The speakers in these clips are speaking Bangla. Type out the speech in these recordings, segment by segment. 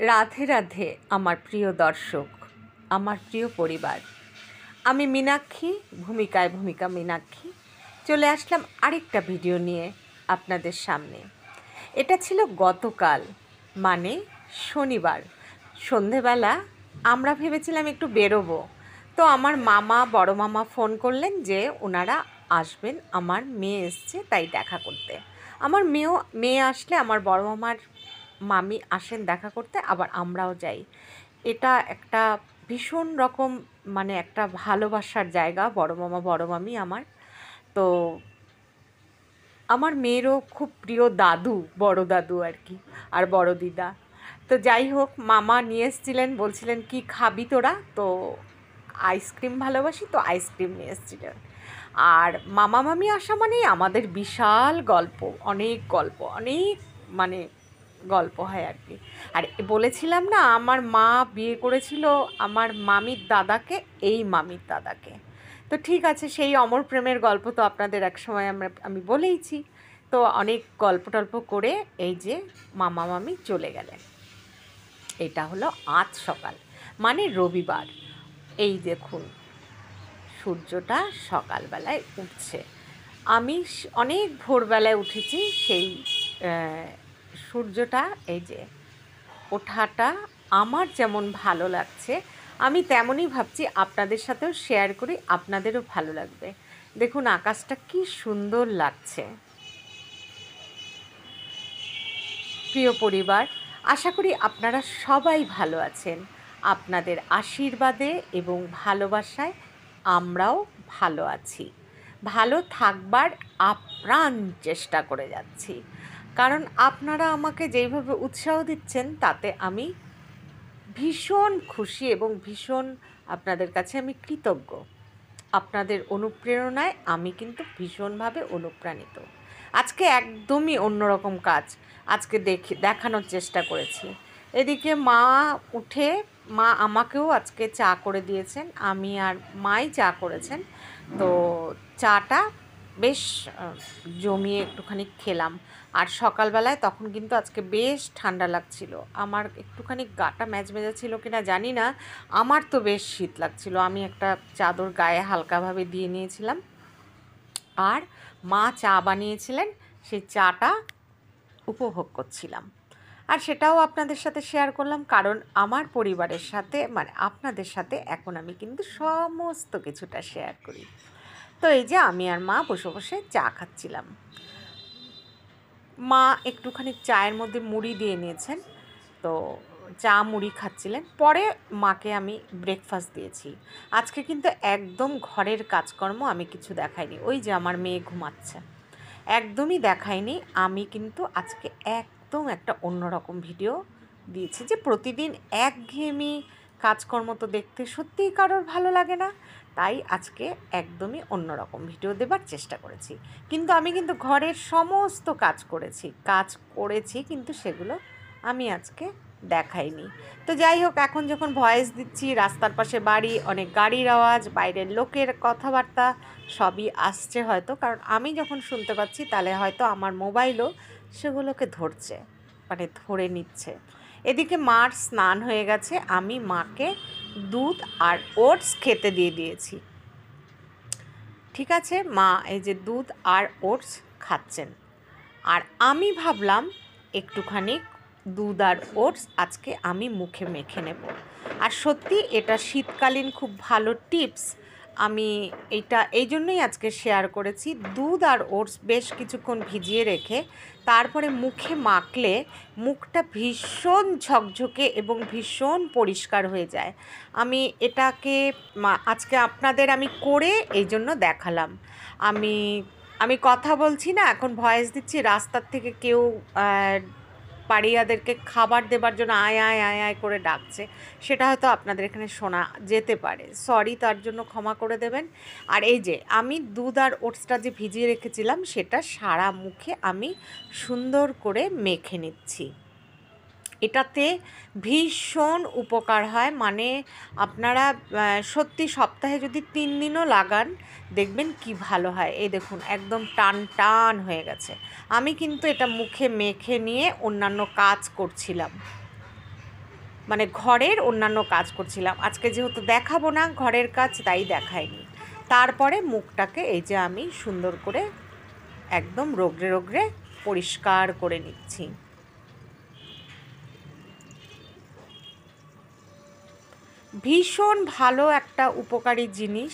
রাধে রাধে আমার প্রিয় দর্শক, আমার প্রিয় পরিবার। আমি মীনাক্ষী, ভূমিকা মীনাক্ষী চলে আসলাম আরেকটা ভিডিও নিয়ে আপনাদের সামনে। এটা ছিল গতকাল, মানে শনিবার সন্ধেবেলা। আমরা ভেবেছিলাম একটু বেরোবো, তো আমার বড় মামা ফোন করলেন যে ওনারা আসবেন, আমার মেয়ে এসছে তাই দেখা করতে। আমার মেয়ে আসলে আমার বড় মামার মামি আসেন দেখা করতে, আবার আমরাও যাই। এটা একটা ভীষণ রকম, মানে একটা ভালোবাসার জায়গা বড় মামা বড় মামি আমার। তো আমার মেয়েরও খুব প্রিয় দাদু, বড় দাদু আর কি, আর বড় দিদা। তো যাই হোক, মামা নিয়ে এসেছিলেন, বলছিলেন কি খাবি তোরা, তো আইসক্রিম ভালোবাসি তো আইসক্রিম নিয়ে এসেছিলেন। আর মামা মামি আসা মানেই আমাদের বিশাল গল্প, অনেক মানে গল্প হয় আর কি। আর বলেছিলাম না, আমার মা বিয়ে করেছিল আমার মামির দাদাকে, এই মামির দাদাকে। তো ঠিক আছে, সেই অমর প্রেমের গল্প তো আপনাদের এক সময় আমি বলেইছি। তো অনেক গল্প টল্প করে এই যে মামা মামি চলে গেলেন। এটা হলো আজ সকাল, মানে রবিবার। এই দেখুন, সূর্যটা সকালবেলায় উঠছে। আমি অনেক ভোরবেলায় উঠেছি, সেই সূর্যটা এই যে ওঠাটা আমার যেমন ভালো লাগছে, আমি তেমনই ভাবছি আপনাদের সাথেও শেয়ার করি, আপনাদেরও ভালো লাগবে। দেখুন আকাশটা কি সুন্দর লাগছে। প্রিয় পরিবার, আশা করি আপনারা সবাই ভালো আছেন। আপনাদের আশীর্বাদে এবং ভালোবাসায় আমরাও ভালো আছি, ভালো থাকবার আপ্রাণ চেষ্টা করে যাচ্ছি। কারণ আপনারা আমাকে যেইভাবে উৎসাহ দিচ্ছেন তাতে আমি ভীষণ খুশি এবং ভীষণ আপনাদের কাছে আমি কৃতজ্ঞ। আপনাদের অনুপ্রেরণায় আমি কিন্তু ভীষণভাবে অনুপ্রাণিত। আজকে একদমই অন্যরকম কাজ আজকে দেখানোর চেষ্টা করেছি। এদিকে মা আমাকেও আজকে চা করে দিয়েছেন, আমি আর মাই চা করেছেন। তো চাটা বেশ জমিয়ে একটুখানি খেলাম। আর সকালবেলায় তখন কিন্তু আজকে বেশ ঠান্ডা লাগছিল, আমার একটুখানি গাটা ম্যাজম্যাজা ছিল কিনা জানি না, আমার তো বেশ শীত লাগছিল। আমি একটা চাদর গায়ে হালকাভাবে দিয়ে নিয়েছিলাম, আর মা চা বানিয়েছিলেন, সেই চাটা উপভোগ করছিলাম। আর সেটাও আপনাদের সাথে শেয়ার করলাম, কারণ আমার পরিবারের সাথে, মানে আপনাদের সাথে এখন আমি কিন্তু সমস্ত কিছুটা শেয়ার করি। তো এই যে আমি আর মা বসে বসে চা খাচ্ছিলাম। মা একটুখানি চায়ের মধ্যে মুড়ি দিয়ে নিয়েছেন, তো চা মুড়ি খাচ্ছিলেন। পরে মাকে আমি ব্রেকফাস্ট দিয়েছি। আজকে কিন্তু একদম ঘরের কাজকর্ম আমি কিছু দেখাইনি। ওই যে আমার মেয়ে ঘুমাচ্ছে, একদমই দেখাইনি। আমি কিন্তু আজকে একদম একটা অন্যরকম ভিডিও দিয়েছি, যে প্রতিদিন একঘেয়েমি কাজকর্ম তো দেখতে সত্যিই কারোর ভালো লাগে না। তাই আজকে একদমই অন্যরকম ভিডিও দেবার চেষ্টা করেছি। কিন্তু আমি কিন্তু ঘরের সমস্ত কাজ করেছি, কিন্তু সেগুলো আমি আজকে দেখাইনি। তো যাই হোক, এখন যখন ভয়েস দিচ্ছি, রাস্তার পাশে বাড়ি, অনেক গাড়ির আওয়াজ, বাইরের লোকের কথাবার্তা সবই আসছে হয়তো, কারণ আমি যখন শুনতে পাচ্ছি তাহলে হয়তো আমার মোবাইলও সেগুলোকে ধরছে, মানে ধরে নিচ্ছে। এদিকে মার স্নান হয়ে গেছে, আমি মাকে দুধ আর ওটস খেতে দিয়ে দিয়েছি। ঠিক আছে, মা এই যে দুধ আর ওটস খাচ্ছেন। আর আমি ভাবলাম একটুখানি দুধ আর ওটস আজকে আমি মুখে মেখে নেব। আর সত্যি এটা শীতকালীন খুব ভালো টিপস। আমি এই জন্যই আজকে শেয়ার করেছি। দুধ আর ওটস বেশ কিছুক্ষণ ভিজিয়ে রেখে তারপরে মুখে মাখলে মুখটা ভীষণ ঝকঝকে এবং ভীষণ পরিষ্কার হয়ে যায়। আমি এটাকে আজকে আপনাদের আমি করে এই জন্য দেখালাম। আমি আমি কথা বলছি না, এখন ভয়েস দিচ্ছি, রাস্তার থেকে কেউ পাড়িয়াদেরকে খাবার দেবার জন্য আয় আয় আয় আয় করে ডাকছে, সেটা হয়তো আপনাদের এখানে শোনা যেতে পারে, সরি, তার জন্য ক্ষমা করে দেবেন। আর এই যে আমি দুধ আর ওটসটা যে ভিজিয়ে রেখেছিলাম সেটা সারা মুখে আমি সুন্দর করে মেখে নিচ্ছি। এটাতে ভীষণ উপকার হয়, মানে আপনারা সত্যি সপ্তাহে যদি 3 দিনও লাগান দেখবেন কি ভালো হয়। এই দেখুন একদম টান টান হয়ে গেছে। আমি কিন্তু এটা মুখে মেখে নিয়ে অন্যান্য কাজ করছিলাম। মানে ঘরের অন্যান্য কাজ করছিলাম। আজকে যেহেতু দেখাবো না ঘরের কাজ, তাই দেখাইনি। তারপরে মুখটাকে এই যে আমি সুন্দর করে একদম রগড়ে রগড়ে পরিষ্কার করে নিচ্ছি। ভীষণ ভালো একটা উপকারী জিনিস।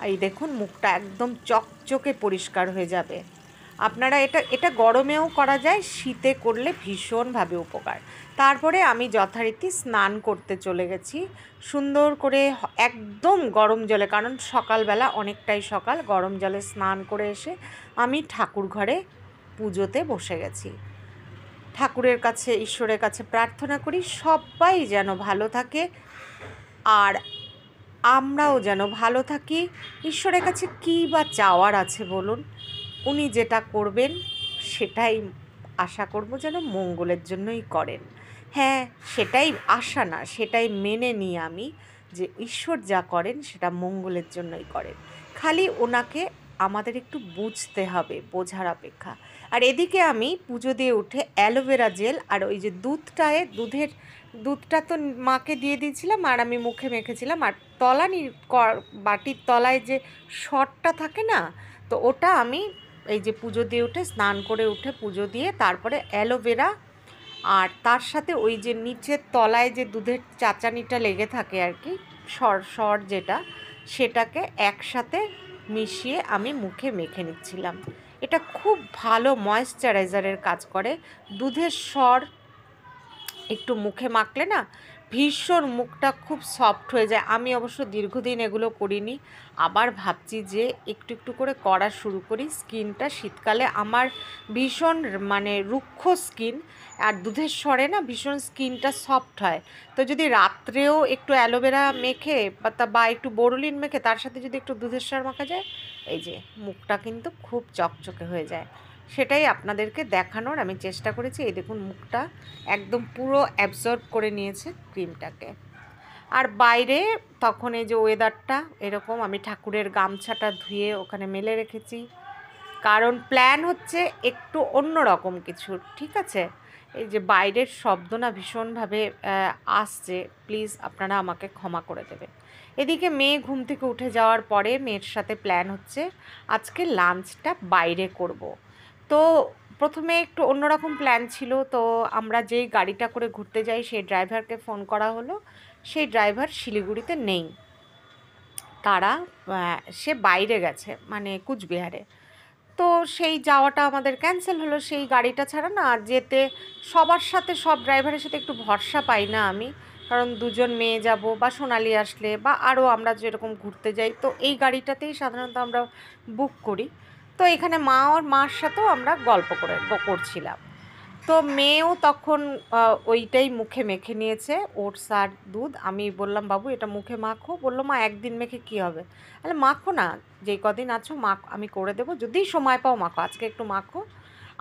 এই দেখুন মুখটা একদম চকচকে পরিষ্কার হয়ে যাবে। আপনারা এটা গরমেও করা যায়, শীতে করলে ভীষণভাবে উপকার। তারপরে আমি যথারীতি স্নান করতে চলে গেছি সুন্দর করে একদম গরম জলে, কারণ সকালবেলা অনেকটাই সকাল। গরম জলে স্নান করে এসে আমি ঠাকুর ঘরে পুজোতে বসে গেছি। ঠাকুরের কাছে, ঈশ্বরের কাছে প্রার্থনা করি সবাই যেন ভালো থাকে আর আমরাও যেন ভালো থাকি। ঈশ্বরের কাছে কী বা চাওয়ার আছে বলুন? উনি যেটা করবেন সেটাই আশা করব যেন মঙ্গলের জন্যই করেন। হ্যাঁ, সেটাই আশা না, সেটাই মেনে নিই আমি যে ঈশ্বর যা করেন সেটা মঙ্গলের জন্যই করেন। খালি ওনাকে আমাদের একটু বুঝতে হবে, বোঝার অপেক্ষা। আর এদিকে আমি পুজো দিয়ে উঠে অ্যালোভেরা জেল আর ওই যে দুধটা তো মাকে দিয়ে দিয়েছিলাম আর আমি মুখে মেখেছিলাম। আর বাটির তলায় যে শটটা থাকে না, তো ওটা আমি এই যে পুজো দিয়ে উঠে, স্নান করে উঠে পুজো দিয়ে তারপরে অ্যালোভেরা আর তার সাথে ওই যে নিচের তলায় যে দুধের চাচানিটা লেগে থাকে আর কি, সর যেটা, সেটাকে একসাথে মিশিয়ে আমি মুখে মেখে নিচ্ছিলাম। এটা খুব ভালো ময়েশ্চারাইজারের কাজ করে। দুধের সর একটু মুখে মাখলে না ভীষণ মুখটা খুব সফট হয়ে যায়। আমি অবশ্য দীর্ঘদিন এগুলো করিনি, আবার ভাবছি যে একটু একটু করে করা শুরু করি। স্কিনটা শীতকালে আমার ভীষণ মানে রুক্ষ স্কিন, আর দুধের স্বরে না ভীষণ স্কিনটা সফট হয়। তো যদি রাত্রেও একটু অ্যালোভেরা মেখে বা একটু বোরোলিন মেখে তার সাথে যদি একটু দুধের স্বর মাখা যায়, এই যে মুখটা কিন্তু খুব চকচকে হয়ে যায়। সেটাই আপনাদেরকে দেখানোর আমি চেষ্টা করেছি। এই দেখুন মুখটা একদম পুরো অ্যাবজর্ব করে নিয়েছে ক্রিমটাকে। আর বাইরে তখন এই যে ওয়েদারটা এরকম, আমি ঠাকুরের গামছাটা ধুয়ে ওখানে মেলে রেখেছি, কারণ প্ল্যান হচ্ছে একটু অন্য রকম কিছু। ঠিক আছে, এই যে বাইরের শব্দ না ভীষণভাবে আসছে, প্লিজ আপনারা আমাকে ক্ষমা করে দেবেন। এদিকে মেয়ে ঘুম থেকে উঠে যাওয়ার পরে মেয়ের সাথে প্ল্যান হচ্ছে আজকে লাঞ্চটা বাইরে করব। তো প্রথমে একটু অন্যরকম প্ল্যান ছিল। তো আমরা যেই গাড়িটা করে ঘুরতে যাই সেই ড্রাইভারকে ফোন করা হলো, সেই ড্রাইভার শিলিগুড়িতে নেই, সে বাইরে গেছে, মানে কুচবিহারে। তো সেই যাওয়াটা আমাদের ক্যান্সেল হলো। সেই গাড়িটা ছাড়া না আর যেতে সবার সাথে, সব ড্রাইভারের সাথে একটু ভরসা পাই না আমি, কারণ দুজন মেয়ে যাব বা সোনালি আসলে বা আরও আমরা যেরকম ঘুরতে যাই, তো এই গাড়িটাতেই সাধারণত আমরা বুক করি। তো এখানে মার সাথেও আমরা গল্প করছিলাম। তো মেয়েও তখন ওইটাই মুখে মেখে নিয়েছে, ওটস আর দুধ। আমি বললাম বাবু এটা মুখে মাখো, বললো মা একদিন মেখে কী হবে? তাহলে মাখো না, যেই কদিন আছো আমি করে দেবো, যদি সময় পাও মাখো, আজকে একটু মাখো।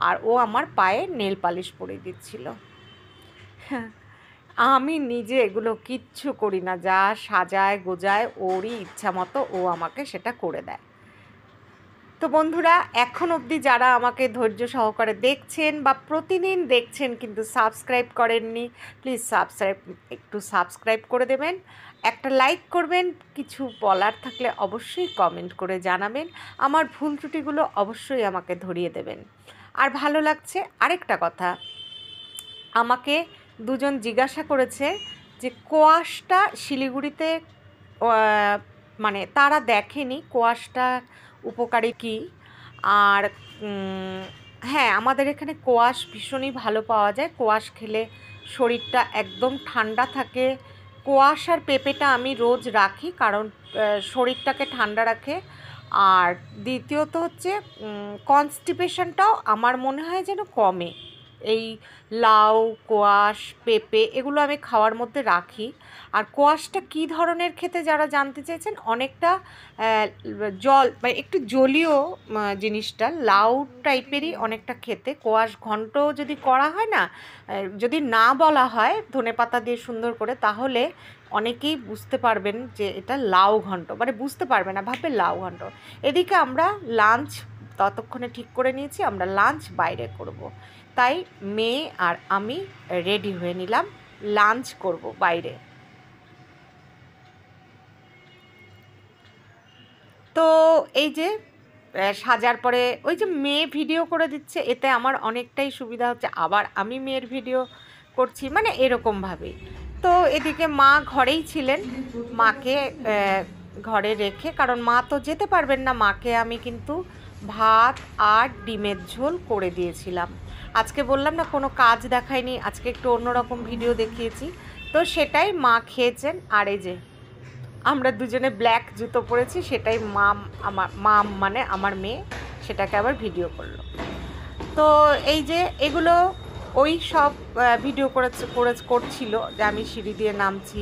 আর ও আমার পায়ে নেল পালিশ পরিয়ে দিচ্ছিল। হ্যাঁ, আমি নিজে এগুলো কিচ্ছু করি না, যা সাজায় গোজায় ওরই ইচ্ছা মতো ও আমাকে সেটা করে দেয়। তো বন্ধুরা, এখন অবধি যারা আমাকে ধৈর্য সহকারে দেখছেন বা প্রতিদিন দেখছেন কিন্তু সাবস্ক্রাইব করেননি, প্লিজ সাবস্ক্রাইব করে দেবেন, একটা লাইক করবেন, কিছু বলার থাকলে অবশ্যই কমেন্ট করে জানাবেন, আমার ভুল ত্রুটিগুলো অবশ্যই আমাকে ধরিয়ে দেবেন। আর ভালো লাগছে আরেকটা কথা, আমাকে দুজন জিজ্ঞাসা করেছে যে কোয়াশটা শিলিগুড়িতে মানে তারা দেখেনি কোয়াশটা উপকারী কী। আর হ্যাঁ, আমাদের এখানে কোয়াশ ভীষণই ভালো পাওয়া যায়, কোয়াশ খেলে শরীরটা একদম ঠান্ডা থাকে। কোয়াশ আর পেঁপেটা আমি রোজ রাখি, কারণ শরীরটাকে ঠান্ডা রাখে। আর দ্বিতীয়ত হচ্ছে কনস্টিপেশনটাও আমার মনে হয় যেন কমে। এই লাউ, কোয়াশ, পেঁপে এগুলো আমি খাওয়ার মধ্যে রাখি। আর কোয়াশটা কী ধরনের খেতে যারা জানতে চেয়েছেন, অনেকটা জল মানে একটু জলীয় জিনিসটা, লাউ টাইপেরই অনেকটা খেতে। কোয়াশ ঘন্ট যদি করা হয় না, যদি না বলা হয় ধনেপাতা দিয়ে সুন্দর করে, তাহলে অনেকেই বুঝতে পারবেন যে এটা লাউ ঘন্ট, মানে বুঝতে পারবে না, ভাববে লাউ ঘন্ট। এদিকে আমরা লাঞ্চ ততক্ষণে ঠিক করে নিয়েছি, আমরা লাঞ্চ বাইরে করব। তাই মেয়ে আর আমি রেডি হয়ে নিলাম লাঞ্চ করব বাইরে। তো এই যে সাজার পরে ওই যে মেয়ে ভিডিও করে দিচ্ছে, এতে আমার অনেকটাই সুবিধা হচ্ছে, আবার আমি মেয়ের ভিডিও করছি, মানে এরকমভাবেই। তো এদিকে মা ঘরেই ছিলেন, মাকে ঘরে রেখে, কারণ মা তো যেতে পারবেন না, মাকে আমি কিন্তু ভাত আর ডিমের ঝোল করে দিয়েছিলাম। আজকে বললাম না কোনো কাজ দেখায়নি, আজকে একটু অন্যরকম ভিডিও দেখিয়েছি, তো সেটাই মা খেয়েছেন। আর এই যে আমরা দুজনে ব্ল্যাক জুতো পরেছি, সেটাই মাম মানে আমার মেয়ে সেটাকে আবার ভিডিও করলো। তো এই যে এগুলো ওই সব ভিডিও করছিল যে আমি সিঁড়ি দিয়ে নামছি,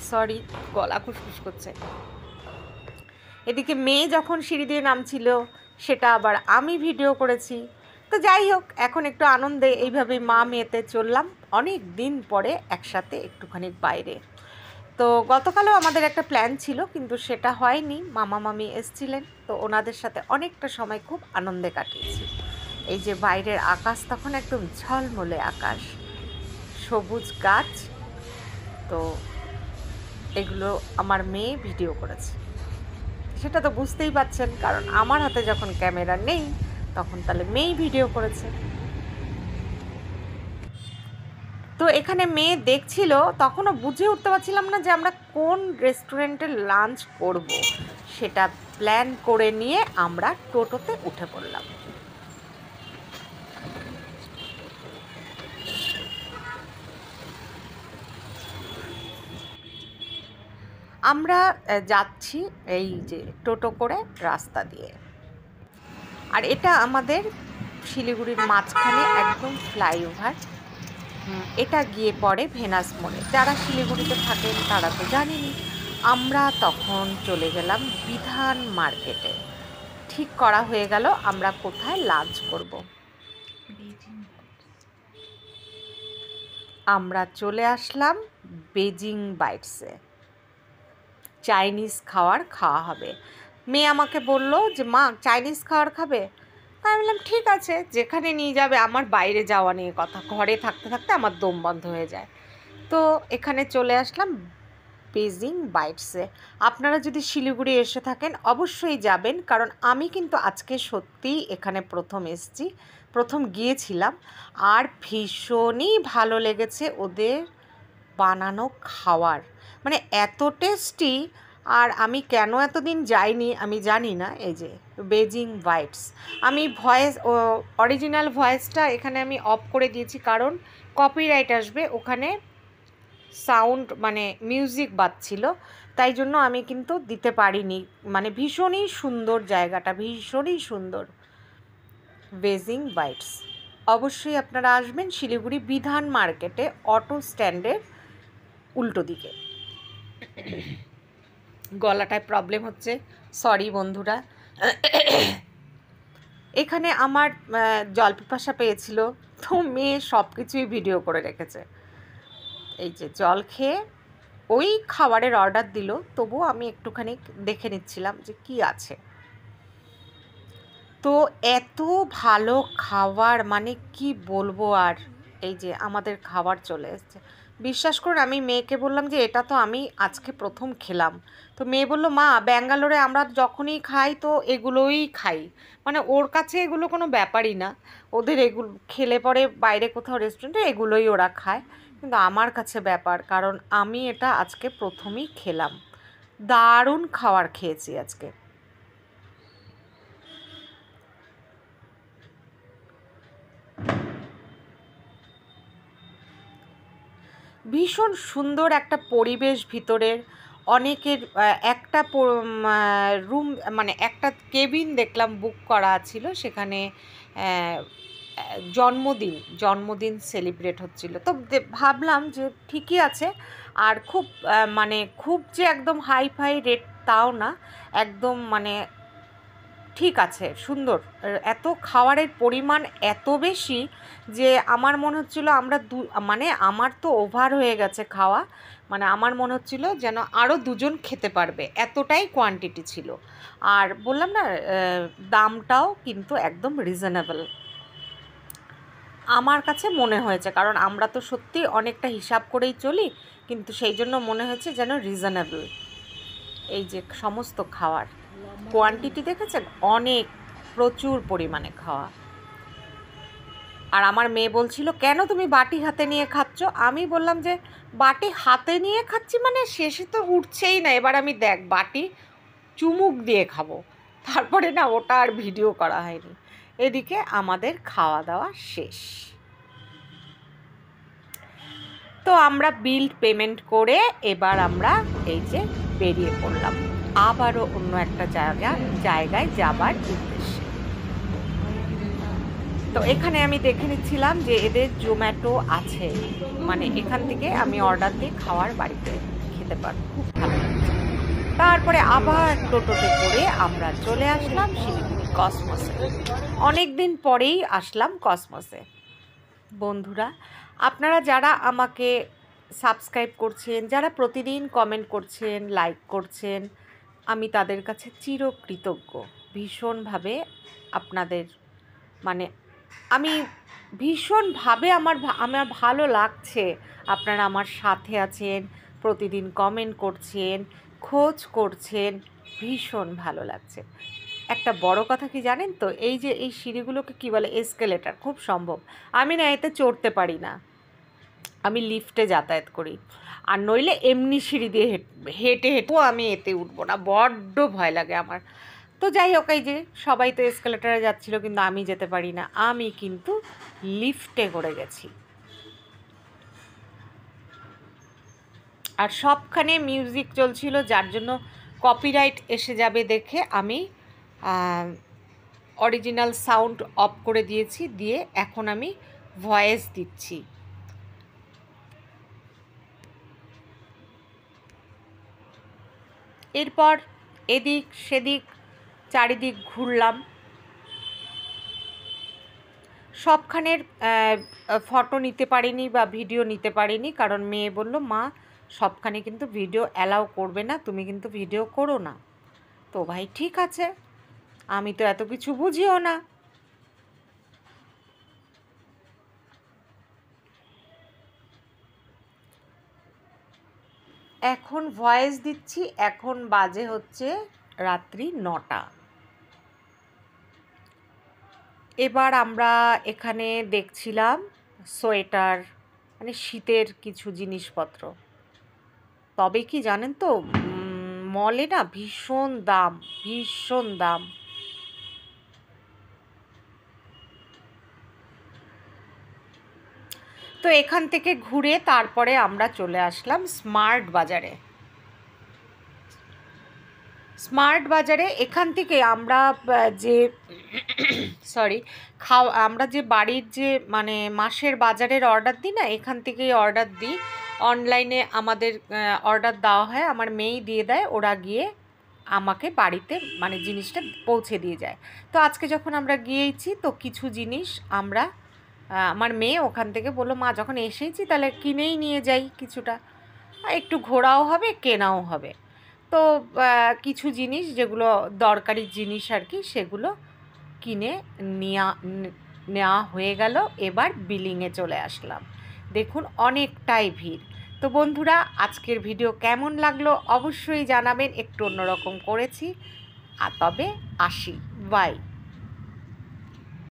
সরি গলা খুসখুস করছে। এদিকে মেয়ে যখন সিঁড়ি দিয়ে নামছিল সেটা আবার আমি ভিডিও করেছি। তো যাই হোক, এখন একটু আনন্দে এইভাবেই মা মেয়েতে চললাম অনেক দিন পরে একসাথে একটুখানি বাইরে। তো গতকালও আমাদের একটা প্ল্যান ছিল, কিন্তু সেটা হয়নি, মামা মামি এসছিলেন, তো ওনাদের সাথে অনেকটা সময় খুব আনন্দে কাটিয়েছি। এই যে বাইরের আকাশ তখন একদম ঝলমলে আকাশ, সবুজ গাছ, তো এগুলো আমার মেয়ে ভিডিও করেছে। সেটা তো বুঝতেই পারছেন, কারণ আমার হাতে যখন ক্যামেরা নেই তখন তাহলে মেয়েই ভিডিও করেছে। তো এখানে মেয়ে দেখছিল, তখনও বুঝে উঠতে পারছিলাম না যে আমরা কোন রেস্টুরেন্টে লাঞ্চ করব, সেটা প্ল্যান করে নিয়ে আমরা টোটোতে উঠে পড়লাম। আমরা যাচ্ছি এই যে টোটো করে রাস্তা দিয়ে, আর এটা আমাদের শিলিগুড়ির মাঝখানে একদম ফ্লাইওভার। এটা গিয়ে পড়ে ভেনাস মোড়ে। যারা শিলিগুড়িতে থাকেন তারা তো জানেনই। আমরা তখন চলে গেলাম বিধান মার্কেটে। ঠিক করা হয়ে গেল আমরা কোথায় লাঞ্চ করব। আমরা চলে আসলাম বেজিং বাইটসে। চাইনিজ খাওয়া হবে। মেয়ে আমাকে বলল যে মা চাইনিজ খাবার খাবে। তাই আমি বললাম ঠিক আছে, যেখানে নিয়ে যাবে। আমার বাইরে যাওয়া নিয়ে কথা, ঘরে থাকতে থাকতে আমার দম বন্ধ হয়ে যায়। তো এখানে চলে আসলাম বেজিং বাইটসে। আপনারা যদি শিলিগুড়ি এসে থাকেন অবশ্যই যাবেন, কারণ আমি কিন্তু আজকে সত্যিই এখানে প্রথম এসেছি, প্রথম গিয়েছিলাম, আর ভীষণই ভালো লেগেছে ওদের বানানো খাওয়ার, মানে এত টেস্টি। আর আমি কেন এতদিন যাইনি আমি জানি না। এই যে বেজিং বাইটস, আমি অরিজিনাল ভয়েসটা এখানে আমি অফ করে দিয়েছি, কারণ কপিরাইট আসবে, ওখানে সাউন্ড মানে মিউজিক বাজছিল, তাই জন্য আমি কিন্তু দিতে পারিনি। মানে ভীষণই সুন্দর জায়গাটা, ভীষণই সুন্দর বেজিং বাইটস। অবশ্যই আপনারা আসবেন শিলিগুড়ি বিধান মার্কেটে, অটো স্ট্যান্ডের উল্টো দিকে। গলাটায় প্রবলেম হচ্ছে, সরি বন্ধুরা। এখানে আমার জল পিপাসা পেয়েছিল, তো মেয়ে সব কিছুই ভিডিও করে রেখেছে। এই যে জল খেয়ে ওই খাবারের অর্ডার দিল, তবুও আমি একটুখানি দেখে নিচ্ছিলাম যে কি আছে। তো এত ভালো খাবার, মানে কি বলবো আর। এই যে আমাদের খাবার চলে এসছে। বিশ্বাস করুন, আমি মেয়েকে বললাম যে এটা তো আমি আজকে প্রথম খেলাম। তো মেয়ে বলল মা ব্যাঙ্গালোরে আমরা যখনই খাই তো এগুলোই খাই, মানে ওর কাছে এগুলো কোনো ব্যাপারই না, ওদের এগুলো খেলে পরে বাইরে কোথাও রেস্টুরেন্টে এগুলোই ওরা খায়, কিন্তু আমার কাছে ব্যাপার, কারণ আমি এটা আজকে প্রথমেই খেলাম। দারুণ খাবার খেয়েছি আজকে। ভীষণ সুন্দর একটা পরিবেশ ভিতরের, অনেকের একটা রুম মানে একটা কেবিন দেখলাম বুক করা ছিল, সেখানে জন্মদিন সেলিব্রেট হচ্ছিল। তো ভাবলাম যে ঠিকই আছে, আর খুব মানে খুব যে একদম হাই ফাই রেট তাও না, একদম মানে ঠিক আছে, সুন্দর। এত খাবারের পরিমাণ এত বেশি যে আমার মনে হচ্ছিলো আমরা মানে আমার তো ওভার হয়ে গেছে খাওয়া, মানে আমার মনে হচ্ছিল যেন আরও দুজন খেতে পারবে, এতটাই কোয়ান্টিটি ছিল। আর বললাম না, দামটাও কিন্তু একদম রিজনেবল। আমার কাছে মনে হয়েছে, কারণ আমরা তো সত্যি অনেকটা হিসাব করেই চলি, কিন্তু সেই জন্য মনে হয়েছে যেন রিজনেবল। এই যে সমস্ত খাওয়ার কোয়ান্টিটি দেখেছেন, অনেক প্রচুর পরিমাণে খাওয়া। আর আমার মেয়ে বলছিল, কেন তুমি বাটি হাতে নিয়ে খাচ্ছ? আমি বললাম যে বাটি হাতে নিয়ে খাচ্ছি মানে শেষে তো উঠছেই না, এবার আমি দেখ বাটি চুমুক দিয়ে খাবো। তারপরে না ওটা আর ভিডিও করা হয়নি। এদিকে আমাদের খাওয়া দাওয়া শেষ। তো আমরা বিল পেমেন্ট করে এবার আমরা এই যে বেরিয়ে পড়লাম আবারও অন্য একটা জায়গায় যাবার উদ্দেশ্যে। তো এখানে আমি দেখে নিচ্ছিলাম যে এদের জোম্যাটো আছে, মানে এখান থেকে আমি অর্ডার দিয়ে খাওয়ার বাড়িতে খেতে পারবো, খুব ভালো লাগছে। তারপরে আবার টোটোতে করে আমরা চলে আসলাম শিলিগুড়ি কসমোসে। অনেক দিন পরেই আসলাম কসমোসে। বন্ধুরা, আপনারা যারা আমাকে সাবস্ক্রাইব করছেন, যারা প্রতিদিন কমেন্ট করছেন, লাইক করছেন, আমি তাদের কাছে চিরকৃতজ্ঞ। ভীষণভাবে আপনাদের মানে আমি ভীষণভাবে আমার ভালো লাগছে, আপনারা আমার সাথে আছেন, প্রতিদিন কমেন্ট করছেন, খোঁজ করছেন, ভীষণ ভালো লাগছে। একটা বড় কথা কি জানেন তো, এই যে এই সিঁড়িগুলোকে কী বলে, এসকেলেটার, খুব সম্ভব। আমি না এতে চড়তে পারি না, আমি লিফটে যাতায়াত করি, আর নইলে এমনি সিঁড়ি দিয়ে হেঁটে হেঁটেও আমি এতে উঠবো না, বড্ড ভয় লাগে আমার। তো যাই হোক, এই যে সবাই তো এসকেলেটারে যাচ্ছিল, কিন্তু আমি যেতে পারি না, আমি কিন্তু লিফটে করে গেছি। আর সবখানে মিউজিক চলছিল, যার জন্য কপিরাইট এসে যাবে দেখে আমি অরিজিনাল সাউন্ড অফ করে দিয়েছি, দিয়ে এখন আমি ভয়েস দিচ্ছি। এরপর এদিক সেদিক চারিদিক ঘুরলাম, সবখানের ফটো নিতে পারিনি বা ভিডিও নিতে পারিনি, কারণ মেয়ে বলল, মা সবখানে কিন্তু ভিডিও অ্যালাউ করবে না, তুমি কিন্তু ভিডিও করো না। তো ভাই ঠিক আছে, আমি তো এত কিছু বুঝিও না। এখন ভয়েস দিচ্ছি, এখন বাজে হচ্ছে রাত্রি 9টা। এবার আমরা এখানে দেখছিলাম সোয়েটার, মানে শীতের কিছু জিনিসপত্র। তবে কি জানেন তো, মলে না ভীষণ দাম, ভীষণ দাম। তো এখান থেকে ঘুরে তারপরে আমরা চলে আসলাম স্মার্ট বাজারে। স্মার্ট বাজারে এখান থেকে আমরা যে আমরা যে বাড়ির যে মানে মাসের বাজারের অর্ডার দিই না, এখান থেকেই অর্ডার দিই। অনলাইনে আমাদের অর্ডার দেওয়া হয়, আমার মেয়েই দিয়ে দেয়, ওরা গিয়ে আমাকে বাড়িতে মানে জিনিসটা পৌঁছে দিয়ে যায়। তো আজকে যখন আমরা গিয়েছি, তো কিছু জিনিস আমরা আমার মেয়ে ওখান থেকে বললো, মা যখন এসেছি তাহলে কিনেই নিয়ে যাই কিছুটা, একটু ঘোরাও হবে কেনাও হবে। তো কিছু জিনিস যেগুলো দরকারি জিনিস আর কি, সেগুলো কিনে নেওয়া হয়ে গেল। এবার বিলিংয়ে চলে আসলাম। দেখুন অনেকটাই ভিড়। তো বন্ধুরা, আজকের ভিডিও কেমন লাগলো অবশ্যই জানাবেন, একটু অন্যরকম করেছি। আর তবে আসি, বাই।